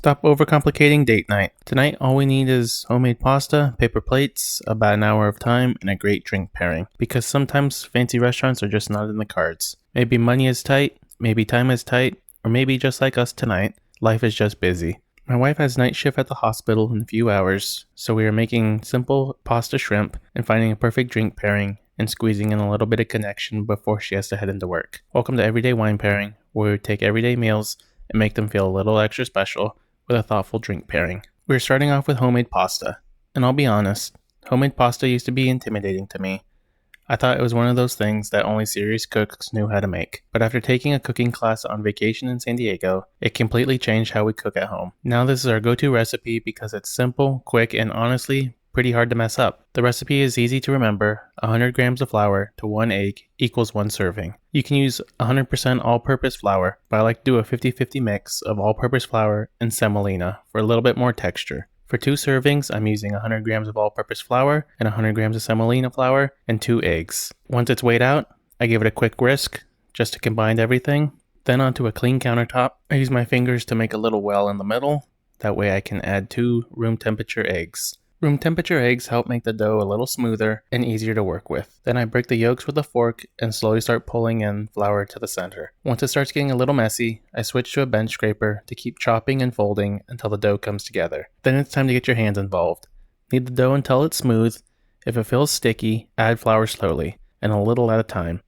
Stop overcomplicating date night. Tonight, all we need is homemade pasta, paper plates, about an hour of time, and a great drink pairing. Because sometimes fancy restaurants are just not in the cards. Maybe money is tight, maybe time is tight, or maybe just like us tonight, life is just busy. My wife has night shift at the hospital in a few hours, so we are making simple pasta shrimp and finding a perfect drink pairing and squeezing in a little bit of connection before she has to head into work. Welcome to Everyday Wine Pairing, where we take everyday meals and make them feel a little extra special with a thoughtful drink pairing. We're starting off with homemade pasta, and I'll be honest, homemade pasta used to be intimidating to me. I thought it was one of those things that only serious cooks knew how to make. But after taking a cooking class on vacation in San Diego, it completely changed how we cook at home. Now this is our go-to recipe because it's simple, quick, and honestly, pretty hard to mess up. The recipe is easy to remember. 100 grams of flour to 1 egg equals 1 serving. You can use 100% all-purpose flour, but I like to do a 50-50 mix of all-purpose flour and semolina for a little bit more texture. For 2 servings, I'm using 100 grams of all-purpose flour and 100 grams of semolina flour and 2 eggs. Once it's weighed out, I give it a quick whisk just to combine everything. Then onto a clean countertop, I use my fingers to make a little well in the middle. That way I can add 2 room temperature eggs. Room temperature eggs help make the dough a little smoother and easier to work with. Then I break the yolks with a fork and slowly start pulling in flour to the center. Once it starts getting a little messy, I switch to a bench scraper to keep chopping and folding until the dough comes together. Then it's time to get your hands involved. Knead the dough until it's smooth. If it feels sticky, add flour slowly and a little at a time.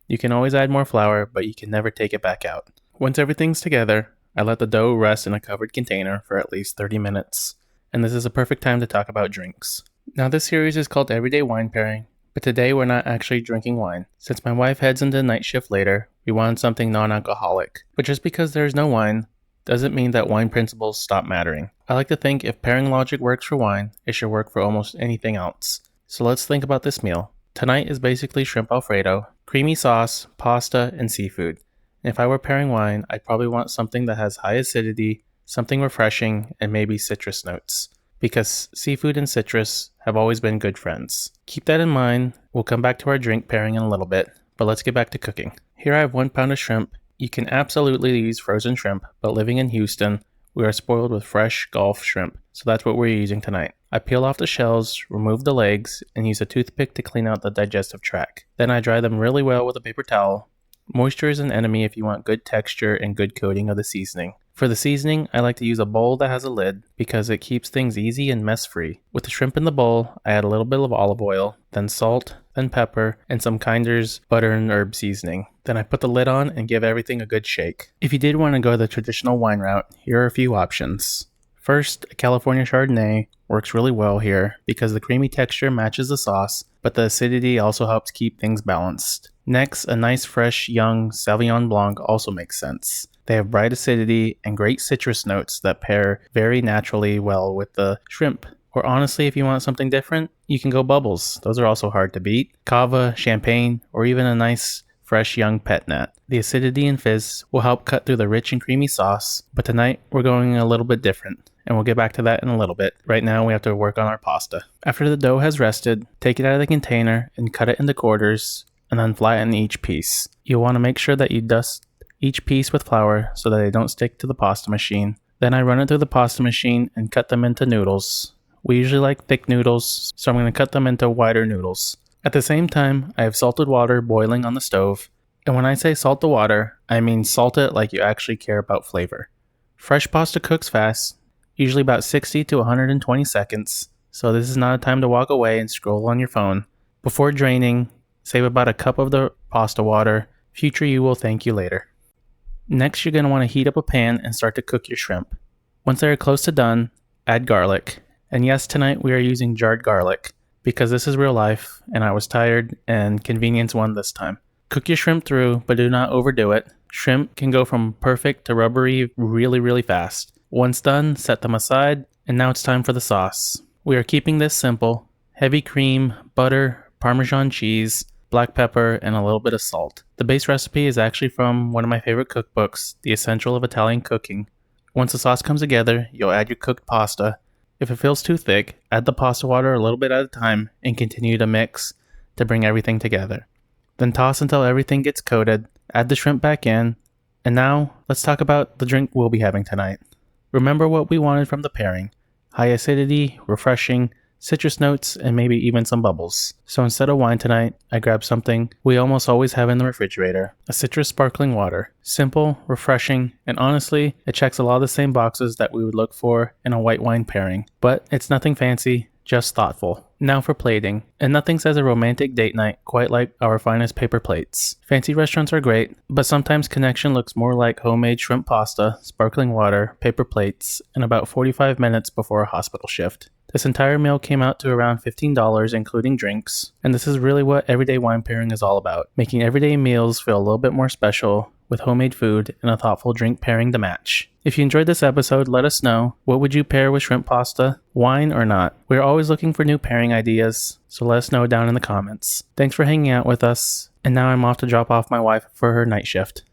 You can always add more flour, but you can never take it back out. Once everything's together, I let the dough rest in a covered container for at least 30 minutes. And this is a perfect time to talk about drinks. Now this series is called Everyday Wine Pairing, but today we're not actually drinking wine. Since my wife heads into night shift later, we wanted something non-alcoholic. But just because there's no wine, doesn't mean that wine principles stop mattering. I like to think if pairing logic works for wine, it should work for almost anything else. So let's think about this meal. Tonight is basically shrimp Alfredo, creamy sauce, pasta, and seafood. And if I were pairing wine, I'd probably want something that has high acidity, something refreshing, and maybe citrus notes. Because seafood and citrus have always been good friends. Keep that in mind. We'll come back to our drink pairing in a little bit, but let's get back to cooking. Here I have 1 pound of shrimp. You can absolutely use frozen shrimp, but living in Houston, we are spoiled with fresh Gulf shrimp, so that's what we're using tonight. I peel off the shells, remove the legs, and use a toothpick to clean out the digestive tract. Then I dry them really well with a paper towel. Moisture is an enemy if you want good texture and good coating of the seasoning. For the seasoning, I like to use a bowl that has a lid because it keeps things easy and mess-free. With the shrimp in the bowl, I add a little bit of olive oil, then salt, then pepper, and some Kinder's butter and herb seasoning. Then I put the lid on and give everything a good shake. If you did want to go the traditional wine route, here are a few options. First, a California Chardonnay works really well here because the creamy texture matches the sauce, but the acidity also helps keep things balanced. Next, a nice fresh young Sauvignon Blanc also makes sense. They have bright acidity and great citrus notes that pair very naturally well with the shrimp. Or honestly, if you want something different, you can go bubbles. Those are also hard to beat. Cava, champagne, or even a nice fresh young pet nat. The acidity and fizz will help cut through the rich and creamy sauce, but tonight we're going a little bit different. And we'll get back to that in a little bit. Right now we have to work on our pasta. After the dough has rested, take it out of the container and cut it into quarters, and then flatten each piece. You'll want to make sure that you dust each piece with flour so that they don't stick to the pasta machine. Then I run it through the pasta machine and cut them into noodles. We usually like thick noodles, so I'm going to cut them into wider noodles. At the same time, I have salted water boiling on the stove. And when I say salt the water, I mean salt it like you actually care about flavor. Fresh pasta cooks fast, usually about 60 to 120 seconds, so this is not a time to walk away and scroll on your phone. Before draining, save about a cup of the pasta water. Future you will thank you later. Next, you're going to want to heat up a pan and start to cook your shrimp. Once they are close to done, add garlic. And yes, tonight we are using jarred garlic because this is real life and I was tired and convenience won this time. Cook your shrimp through, but do not overdo it. Shrimp can go from perfect to rubbery really fast. Once done, set them aside, and now it's time for the sauce. We are keeping this simple. Heavy cream, butter, Parmesan cheese, black pepper, and a little bit of salt. The base recipe is actually from one of my favorite cookbooks, The Essential of Italian Cooking. Once the sauce comes together, you'll add your cooked pasta. If it feels too thick, add the pasta water a little bit at a time and continue to mix to bring everything together. Then toss until everything gets coated, add the shrimp back in, and now let's talk about the drink we'll be having tonight. Remember what we wanted from the pairing: high acidity, refreshing, citrus notes, and maybe even some bubbles. So instead of wine tonight, I grabbed something we almost always have in the refrigerator: a citrus sparkling water. Simple, refreshing, and honestly, it checks a lot of the same boxes that we would look for in a white wine pairing. But it's nothing fancy, just thoughtful. Now for plating. And nothing says a romantic date night quite like our finest paper plates. Fancy restaurants are great, but sometimes connection looks more like homemade shrimp pasta, sparkling water, paper plates, and about 45 minutes before a hospital shift. This entire meal came out to around $15 including drinks, and this is really what everyday wine pairing is all about: making everyday meals feel a little bit more special with homemade food and a thoughtful drink pairing to match. If you enjoyed this episode, let us know. What would you pair with shrimp pasta? Wine or not? We're always looking for new pairing ideas, so let us know down in the comments. Thanks for hanging out with us, and now I'm off to drop off my wife for her night shift.